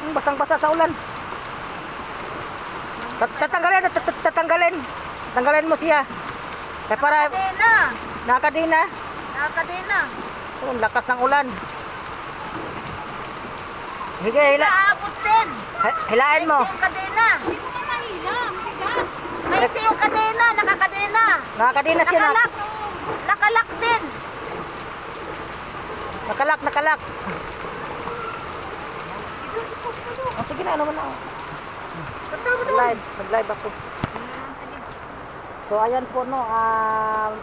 Basang-basa sa ulan. Tatanggalin, tatanggalin. Tanggalin mo siya. Kaya para Nakakadena. nakakadina. Nakakadena. Oh, lakas ng ulan. Hige, Naabot din. hilain mo. Yung kadena. Hindi mo nga mahila. Mabigat. May isa yung kadena. Nakakadena. Nakakadina siya. Nakalak. Nakalak din. Nakalak. Oh, sige na, ano mo na. Nag-live ako. So ayan po no,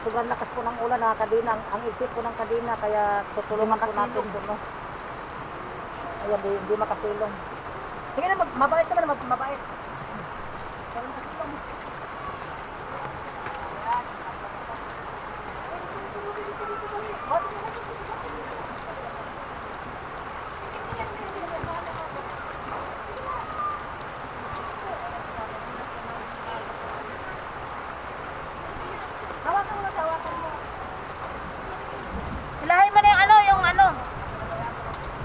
sobrang lakas po ng ulan, kadina, ang isip po ng kadina, kaya tutulungan po natin po no. Ayan, di makasilong. Sige na, mabait naman, mabait. Hilahin mo na yung ano, yung ano.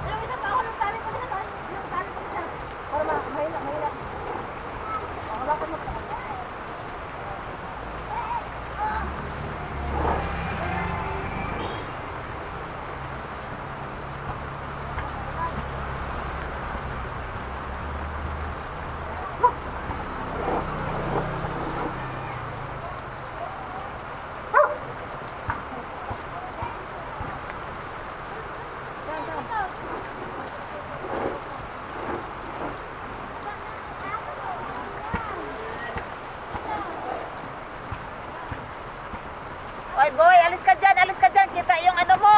Yung isa pa ako ng tali ko na tayo. Yung tali ko na. Para mahila. Hawakan mo. Oy boy, alis ka dyan. Kita yung ano mo.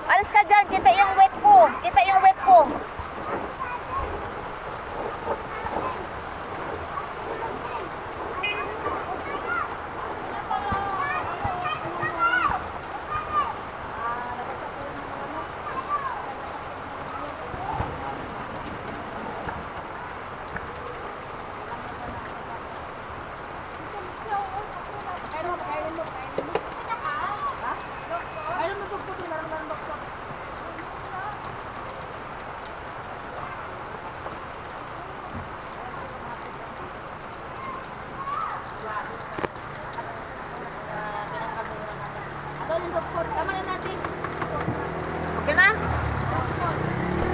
Alis ka dyan, kita yung wet ko.